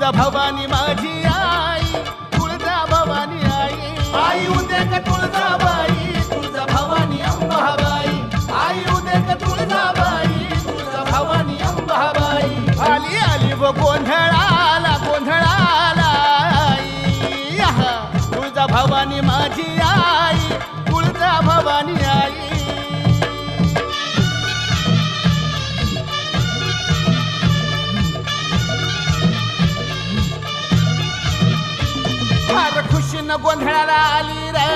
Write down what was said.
तुळजा भवानी माझी आई, तुळजा भवानी आई, आई उदे ग तुळजाबाई, तुळजा भवानी अंबाबाई, आई उदे ग तुळजाबाई, तुळजा भवानी अंबाबाई. आली आली व गोंधळाला गोंधळाला आई, आहा, तुळजा भवानी माझी आई, तुळजा भवानी आई. फार खुशीनं गोंधळाला आली रे,